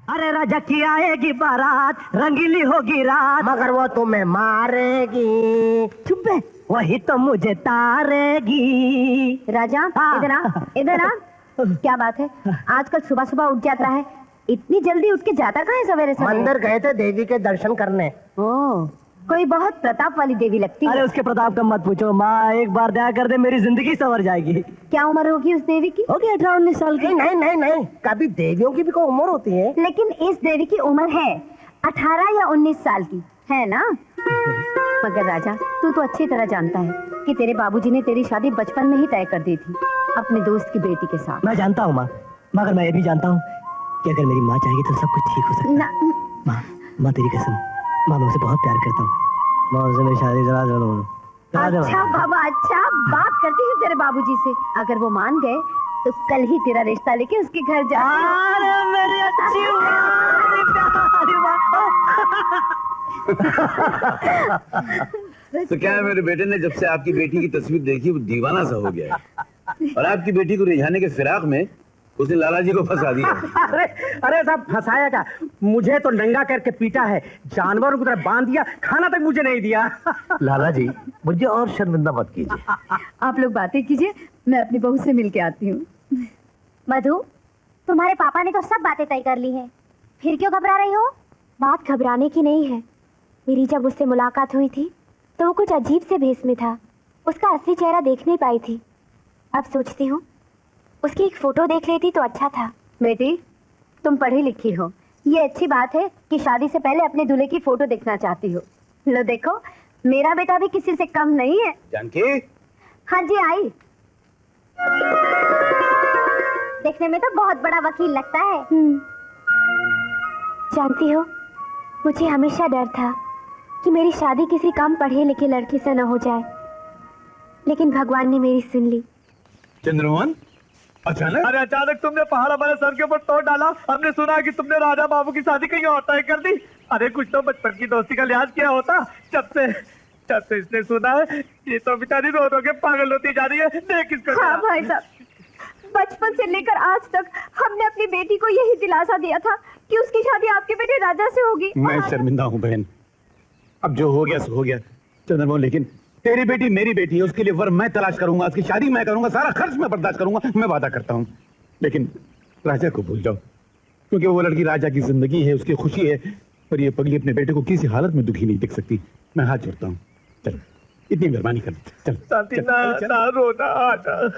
अरे राजा की आएगी बारात, रंगीली होगी रात, मगर वो तुम्हें मारेगी। चुप बे, वही तो मुझे तारेगी। राजा इधर आ, इधर आ। क्या बात है, आजकल सुबह सुबह उठ जाता है, इतनी जल्दी उठ के जाता कहाँ है सवेरे सवेरे? मंदिर गए थे देवी के दर्शन करने। ओह, कोई बहुत प्रताप वाली देवी लगती अरे है। उसके प्रताप का मत पूछो माँ, एक बार दया कर दे मेरी जिंदगी संवर जाएगी। क्या उम्र होगी उस देवी की? होगी 18-19 साल की। नहीं नहीं नहीं, कभी देवियों की भी कोई उम्र होती है? लेकिन इस देवी की उम्र है 18 या 19 साल की, है ना? मगर राजा, तू तो अच्छी तरह जानता है कि तेरे बाबूजी ने तेरी शादी बचपन में ही तय कर दी थी अपने दोस्त की बेटी के साथ। मैं जानता हूँ माँ, मगर मैं ये भी जानता हूँ कि अगर मेरी माँ चाहेगी तो सब कुछ ठीक हो सकता है। माँ, माँ तेरी कसम, माँ मैं उसे बहुत प्यार करता हूँ। माँ उसे मेरी शादी करा दो। अच्छा बाबा, अच्छा, बात करती हूँ तेरे बाबूजी से, अगर वो मान गए तो कल ही तेरा रिश्ता लेके उसके घर जा। अरे मेरी अच्छी तो क्या है, मेरे बेटे ने जब से आपकी बेटी की तस्वीर देखी वो दीवाना सा हो गया है और आपकी बेटी को रिझाने के फिराक में उसने लाला जी को फंसा दिया। अरे अरे साहब, फंसाया क्या? मुझे तो नंगा करके पीटा है, जानवरों की तरह बांध दिया, खाना तक मुझे नहीं दिया। लाला जी, मुझे और शर्मिंदा मत कीजिए। आप लोग बातें कीजिए, मैं अपनी बहू से मिल के आती हूँ। मधु, तुम्हारे पापा ने तो सब बातें तय कर ली हैं, फिर क्यों घबरा रही हो? बात घबराने की नहीं है। मेरी जब उससे मुलाकात हुई थी तो वो कुछ अजीब से भेष में था, उसका असली चेहरा देख नहीं पाई थी। अब सोचती हूँ उसकी एक फोटो देख लेती तो अच्छा था। बेटी, तुम पढ़ी लिखी हो, ये अच्छी बात है कि शादी से पहले अपने दूल्हे की फोटो देखना चाहती हो। लो देखो, मेरा बेटा भी किसी से कम नहीं है। जानकी, हाँ जी, आई। देखने में तो बहुत बड़ा वकील लगता है। जानती हो, मुझे हमेशा डर था कि मेरी शादी किसी कम पढ़े लिखे लड़के से न हो जाए, लेकिन भगवान ने मेरी सुन ली। चंद्रमोहन, अचानक? अरे अचानक तुमने पहाड़ हमारे सर के ऊपर तोड़ डाला। हमने सुना कि तुमने राजा बाबू की शादी कहीं और तय कर दी। अरे कुछ तो बचपन की दोस्ती का लिहाज किया होता। जब से इसने सुना है, ये तो बेचारी रो रो के पागल होती जा रही है। देख इसको। हाँ भाई साहब, बचपन से लेकर आज तक हमने अपनी बेटी को यही दिलासा दिया था कि उसकी शादी आपके बेटे राजा से होगी। मैं शर्मिंदा हूँ बहन, अब जो हो गया सो हो गया। चंद्रमोहन, लेकिन तेरी बेटी मेरी बेटी है, उसके लिए वर मैं तलाश करूंगा, उसकी शादी मैं करूंगा, सारा खर्च मैं बर्दाश्त करूंगा, मैं वादा करता हूँ। लेकिन राजा को भूल जाओ, क्योंकि वो लड़की राजा की जिंदगी है, उसकी खुशी है, और ये पगली अपने बेटे को किसी हालत में दुखी नहीं देख सकती। मैं हाथ जोड़ता हूँ, चलो इतनी मेहरबानी कर। चल शांति ना रोना, आजा।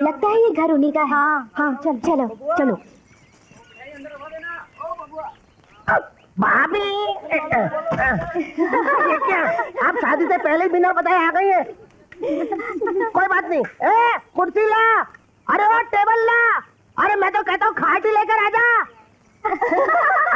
लगता है ये घर उन्हीं का है। हाँ, चल चलो चलो। भाभी, ये क्या? आप शादी से पहले बिना बताए आ गई है। कोई बात नहीं। ए, कुर्सी ला, अरे वो टेबल ला, अरे मैं तो कहता हूँ खाट ही लेकर आ जा।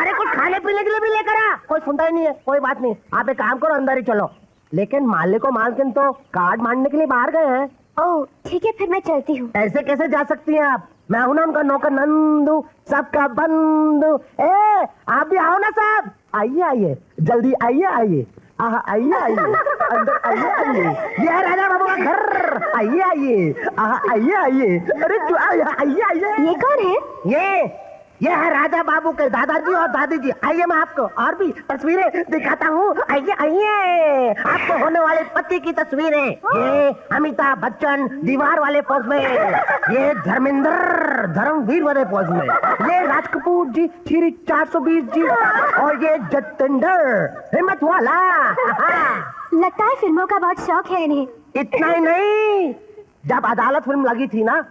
अरे कुछ खाने पीने के लिए भी लेकर आ। कोई सुनता ही नहीं है। कोई बात नहीं, आप एक काम करो, अंदर ही चलो। लेकिन मालिक और मालकिन तो कार्ड मांगने के लिए बाहर गए हैं। ओह ठीक है, फिर मैं चलती हूँ। ऐसे कैसे जा सकती हैं आप? मैं हूं ना उनका नौकर नंदू, सबका बंधु। ए, आप भी आओ ना साहब। आइए आइए, जल्दी आइए आइए, आइए आइए, अंदर आइए आइए। ये है राजा बाबू का घर। आइए आइए, आइए आइए। अरे आइए आइए। ये कौन है? ये है राजा बाबू के दादाजी और दादी जी। आइए, मैं आपको और भी तस्वीरें दिखाता हूँ। आइए आइए, आपको होने वाले पति की तस्वीरें। ये अमिताभ बच्चन दीवार वाले पोज में, ये धर्मेंद्र धर्मवीर वाले पोज में, ये राज कपूर जी श्री 420 जी, और ये जतेंद्र हिम्मत वाला। लगता है फिल्मों का बहुत शौक है इन्हें। इतना ही नहीं, जब अदालत फिल्म लगी थी ना,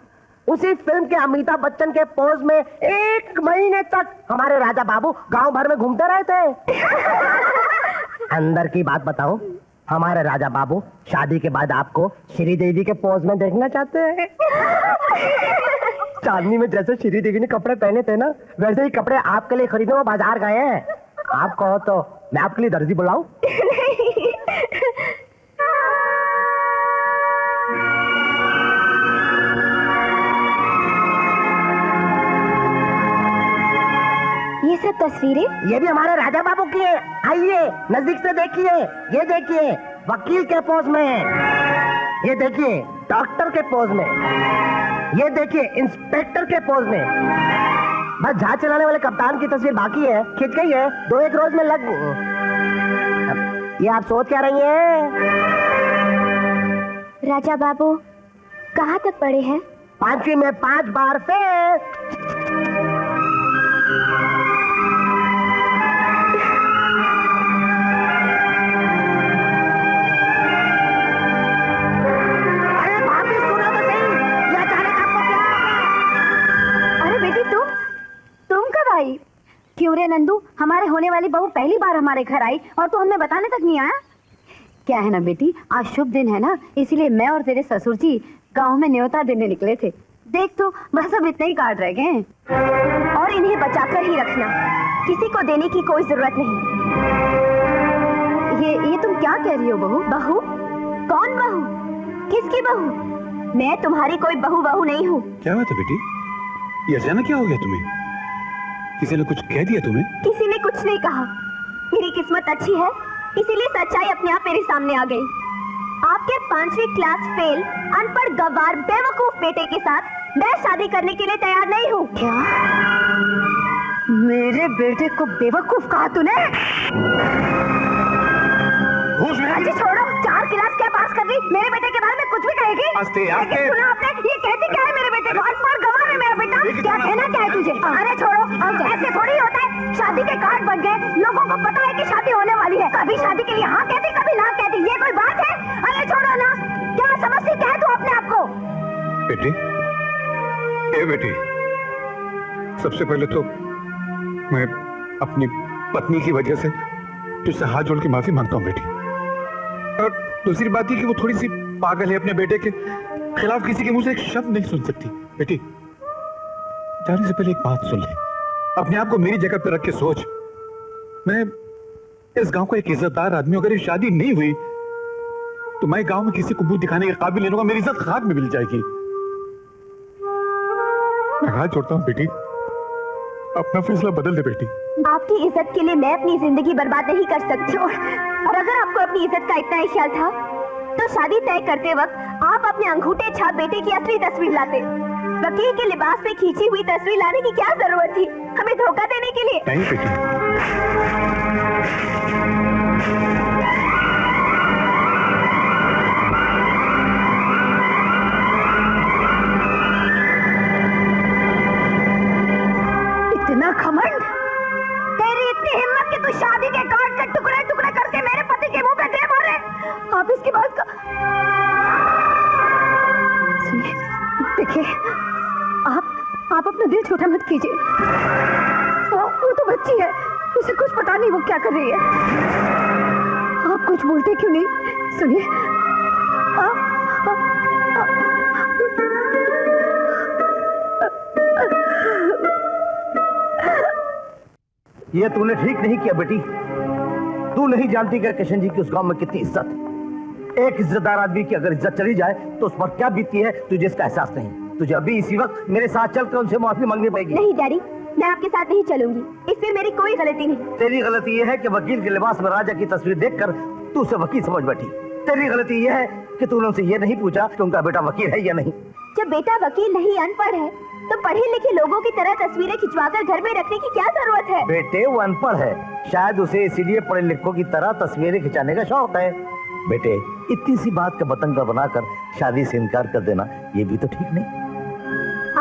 उसी फिल्म के अमिताभ बच्चन के पोज में 1 महीने तक हमारे राजा बाबू गांव भर में घूमते रहे थे। अंदर की बात बताओ, हमारे राजा बाबू शादी के बाद आपको श्रीदेवी के पोज में देखना चाहते हैं। चांदनी में जैसे श्रीदेवी ने कपड़े पहने थे ना, वैसे ही कपड़े आपके लिए खरीदने वो बाजार गए हैं। आप कहो तो मैं आपके लिए दर्जी बुलाऊं? ये सब तस्वीरें? ये भी हमारे राजा बाबू की है। आइए नजदीक से देखिए, ये देखिए, वकील के पोज में, ये देखिए डॉक्टर के पोज में, ये देखिए इंस्पेक्टर के पोज में। बस जहाज चलाने वाले कप्तान की तस्वीर बाकी है, खिंच गई है, 2-1 रोज में लग। ये आप सोच क्या रही हैं? राजा बाबू कहाँ तक पढ़े हैं? 5वीं में 5 बार फेल। अरे भाभी सुनो तो सही, ये अचानक आपको क्या हो गया? अरे बेटी तुम कब आई? क्यों रे नंदू, हमारे होने वाली बहू पहली बार हमारे घर आई और तू हमें बताने तक नहीं आया? क्या है ना बेटी, आज शुभ दिन है ना, इसीलिए मैं और तेरे ससुर जी गांव में न्योता देने निकले थे। देख तो बस अब इतने ही कार्ड रह गए हैं। और इन्हें बचाकर ही रखना, किसी को देने की कोई जरूरत नहीं। ये तुम क्या कह रही हो बहू? बहू? कौन बहू? किसकी बहू? मैं तुम्हारी कोई बहू नहीं हूँ। क्या बात है बेटी, ये अचानक क्या हो गया तुम्हें? किसी ने कुछ कह दिया तुम्हें? किसी ने कुछ नहीं कहा, मेरी किस्मत अच्छी है इसीलिए सच्चाई अपने आप मेरे सामने आ गई। आपके 5वीं क्लास फेल अनपढ़ गवार बेवकूफ बेटे के साथ मैं शादी करने के लिए तैयार नहीं हूँ। क्या मेरे बेटे को बेवकूफ कहा तूने? होश में? अजी छोड़ो, 4 क्लास क्या पास कर दी, मेरे बेटे के बारे में कुछ भी कहेगी? आस्ते। सुना आपने, ये कहती क्या है मेरे बेटे को? अनपढ़ गवार है मेरा बेटा, क्या कहना क्या है तुझे? अरे छोड़ो, ऐसे थोड़ी होता है, शादी के कार्ड बन गए, लोगों को पता है कि शादी होने वाली है, कभी शादी के लिए हाँ कहती कभी ना कहती, ये कोई बात है? अरे छोड़ो ना, क्या समझती क्या है तू अपने आप को? बेटी, ए बेटी, सबसे पहले तो मैं अपनी पत्नी की वजह से तुझसे हाथ जोड़ के माफी मांगता हूँ बेटी। और दूसरी बात ये कि वो थोड़ी सी पागल है, अपने बेटे के खिलाफ किसी के मुंह से एक शब्द नहीं सुन सकती। बेटी, जाने से पहले एक बात सुन ले, अपने आप को मेरी जगह पर रख के सोच। मैं इस गांव का एक इज्जतदार आदमी, अगर ये शादी नहीं हुई तो मैं गांव में किसी को मुंह दिखाने के काबिल नहीं रहूंगा, मेरी इज्जत खाक में मिल जाएगी। मैं हाथ जोड़ता हूँ बेटी, अपना फैसला बदल दे बेटी। आपकी इज्जत के लिए मैं अपनी जिंदगी बर्बाद नहीं कर सकती हूँ। और अगर आपको अपनी इज्जत का इतना ही ख्याल था तो शादी तय करते वक्त आप अपने अंगूठे छाप बेटे की असली तस्वीर लाते। वकील के लिबास में खींची हुई तस्वीर लाने की क्या जरूरत थी हमें धोखा देने के लिए? नहीं बेटी, इतना घमंड, तेरी इतनी हिम्मत कि तू शादी के कार्ड के टुकड़े टुकड़े करके मेरे पति के मुंह पे दे मारे। आप इसकी बात का सुनिए, देखिए आप अपना दिल छोटा मत कीजिए। वो तो बच्ची है, उसे कुछ पता नहीं वो क्या कर रही है। आप कुछ बोलते क्यों नहीं? सुनिए, ये तूने ठीक नहीं किया बेटी। तू नहीं जानती कि किशन जी की उस गांव में कितनी इज्जत है। एक इज्जतदार आदमी की अगर इज्जत चली जाए तो उस पर क्या बीतती है तुझे इसका एहसास नहीं। तुझे अभी इसी वक्त मेरे साथ चलकर उनसे माफी मांगनी पड़ेगी। नहीं डैडी, मैं आपके साथ नहीं चलूंगी, इसमें मेरी कोई गलती नहीं। तेरी गलती यह है कि वकील के लिबास में राजा की तस्वीर देखकर तू उसे वकील समझ बैठी। तेरी गलती यह है कि तूने उनसे यह नहीं पूछा कि उनका बेटा वकील है या नहीं। जब बेटा वकील नहीं अनपढ़ है तो पढ़े लिखे लोगों की तरह तस्वीरें खिंचवाकर घर में रखने की क्या जरूरत है? बेटे वो अनपढ़ है, शायद उसे इसीलिए पढ़े लिखों की तरह तस्वीरें खिंचाने का शौक है। बेटे, इतनी सी बात का बतंगा बनाकर शादी से इनकार कर देना ये भी तो ठीक नहीं।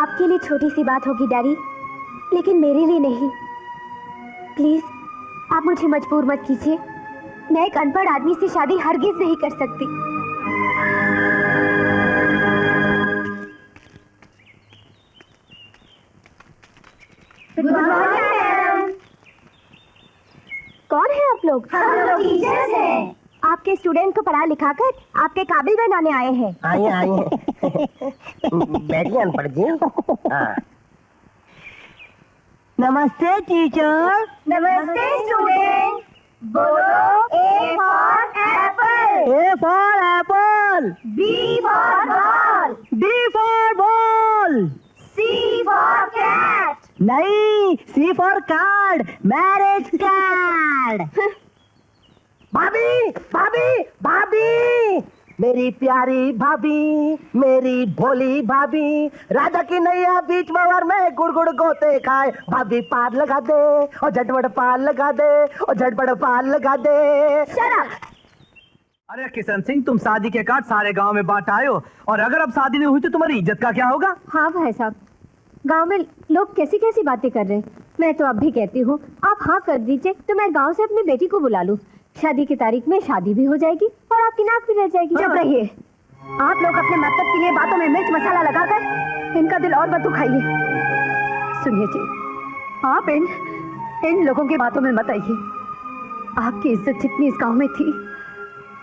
आपके लिए छोटी सी बात होगी डैडी, लेकिन मेरे लिए नहीं। प्लीज आप मुझे मजबूर मत कीजिए, मैं एक अनपढ़ आदमी से शादी हरगिज नहीं कर सकती। कौन है आप लोग? हम लोग टीचर्स हैं। आपके स्टूडेंट को पढ़ा लिखा कर आपके काबिल बनाने आए हैं। आइए बैठिए अनपढ़ जी। हाँ। नमस्ते टीचर। नमस्ते स्टूडेंट। बोलो A for apple, A for apple, B for ball, B for ball, C for cat. नहीं, C for card, marriage card. भाभी भाभी भाभी, मेरी प्यारी भाभी, मेरी भोली भाभी, राजा की नैया बीच में और मैं गुड़ गोते खाए, भाभी पार लगा दे और झटपट पार लगा दे और झटपट पार लगा दे। शराब। अरे किशन सिंह, तुम शादी के कार्ड सारे गांव में बांट आए हो, और अगर अब शादी नहीं हुई तो तुम्हारी इज्जत का क्या होगा? हाँ भाई साहब, गांव में लोग कैसी कैसी बातें कर रहे हैं। मैं तो अब भी कहती हूँ आप हाँ कर दीजिए तो मैं गांव से अपनी बेटी को बुला लूँ। शादी की तारीख में शादी भी हो जाएगी और आपकी नाक भी रह जाएगी। चुप रहिए। आप लोग अपने मतलब के लिए बातों में मिर्च मसाला लगाकर इनका दिल और मत दुखाइए। सुनिए जी, आप इन लोगों की बातों में मत आइए। आपकी इज्जत जितनी इस गांव में थी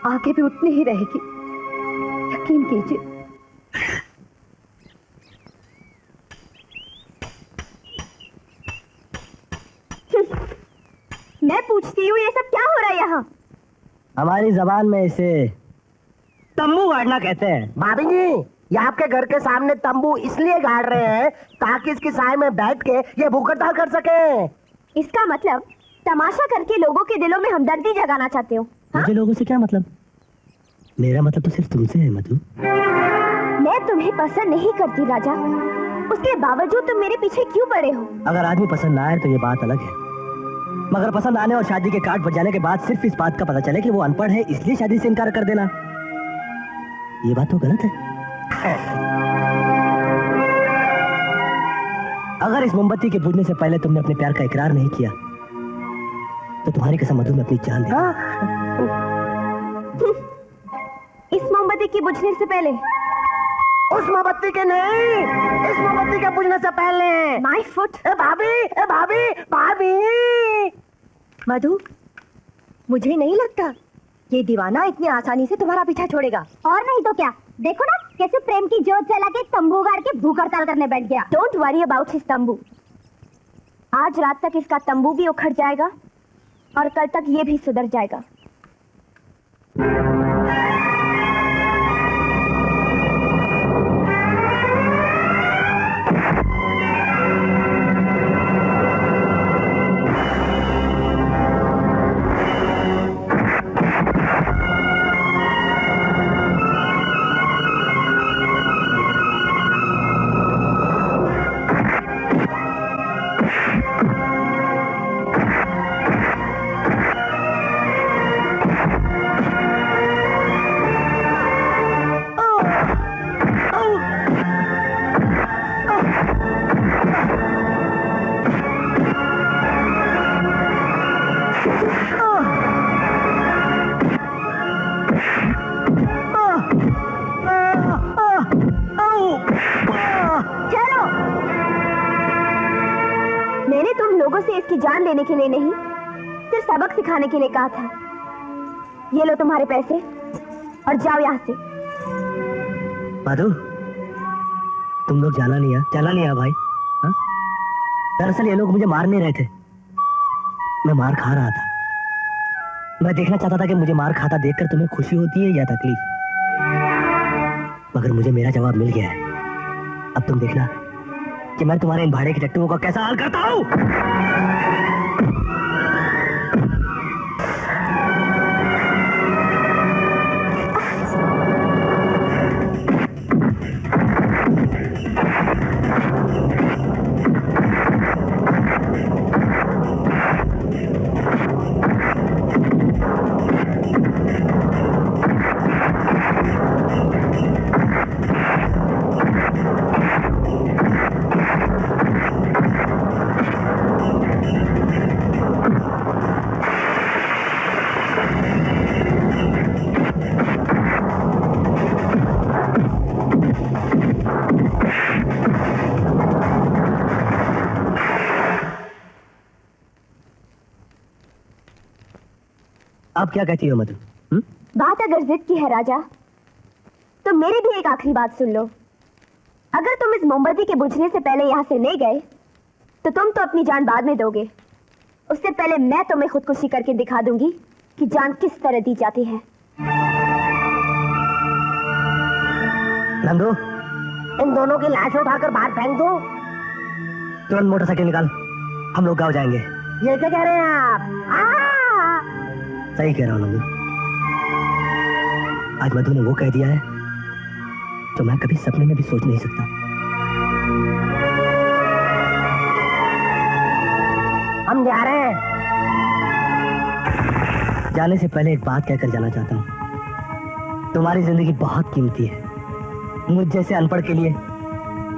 आगे भी उतनी ही रहेगी, यकीन कीजिए। मैं पूछती हूँ ये सब क्या हो रहा है यहाँ? हमारी जबान में इसे तंबू गाड़ना कहते हैं। भाभी जी, ये आपके घर के सामने तंबू इसलिए गाड़ रहे हैं ताकि इसकी साए में बैठ के ये भूख हड़ताल कर सके। इसका मतलब तमाशा करके लोगों के दिलों में हमदर्दी जगाना चाहते हो? मुझे लोगों से क्या मतलब? मेरा मतलब तो सिर्फ तुमसे है मधु। मैं तुम्हें पसंद नहीं करती राजा, उसके बावजूद तुम मेरे पीछे क्यों पड़े हो? अगर आदमी पसंद ना आए तो ये बात अलग है, मगर पसंद आने और शादी के कार्ड बन जाने के बाद सिर्फ इस बात का पता चले कि वो अनपढ़ है इसलिए शादी से इनकार कर देना, ये बात तो गलत है। अगर इस मोमबत्ती के बुझने से पहले तुमने अपने प्यार का इकरार नहीं किया तो तुम्हारी कसम मधु में अपनी जान दे। इस मोमबत्ती के बुझने से पहले? उस मोमबत्ती के नहीं, इस मोमबत्ती के बुझने से पहले। My foot. ए भाभी भाभी। मधु, मुझे नहीं लगता ये दीवाना इतनी आसानी से तुम्हारा पीछा छोड़ेगा। और नहीं तो क्या, देखो ना कैसे प्रेम की जोत जला के तंबू गाड़ के भूख हड़ताल करने बैठ गया। डोंट वरी अबाउट हिज तंबू। आज रात तक इसका तंबू भी उखड़ जाएगा और कल तक ये भी सुधर जाएगा। मैंने तुम लोगों से इसकी जान लेने के लिए नहीं, सिर्फ सबक सिखाने के लिए कहा था। ये लो तुम्हारे पैसे और जाओ यहाँ से। मधु, तुम लोग जाना नहीं है भाई। हाँ? दरअसल ये लोग मुझे मार नहीं रहे थे, मैं मार खा रहा था। मैं देखना चाहता था कि मुझे मार खाता देखकर तुम्हें खुशी होती है या तकलीफ, मगर मुझे मेरा जवाब मिल गया है। अब तुम देखना कि मैं तुम्हारे इन भाड़े के टट्टुओं का कैसा हाल करता हूं। अब क्या कहती हो मधु? बात अगर जिद की है राजा, तो मेरी भी एक आखिरी बात सुन लो। अगर तुम इस मोमबत्ती के बुझने से पहले यहाँ से नहीं गए तो तुम तो अपनी जान बाद में दोगे। उससे पहले मैं तुम्हें खुदकुशी करके दिखा दूंगी कि जान किस तरह दी जाती है। नंदू, इन दोनों की लाश उठाकर बाहर फेंक दो। तुरंत मोटरसाइकिल निकाल, हम लोग गांव जाएंगे। ये क्या कह रहे हैं आप? सही कह रहा हूँ नंदू। आज मधु ने वो कह दिया है जो मैं कभी सपने में भी सोच नहीं सकता। हम जा रहे हैं। जाने से पहले एक बात कहकर जाना चाहता हूँ। तुम्हारी जिंदगी बहुत कीमती है। मुझ जैसे अनपढ़ के लिए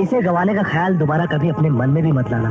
इसे गंवाने का ख्याल दोबारा कभी अपने मन में भी मत लाना।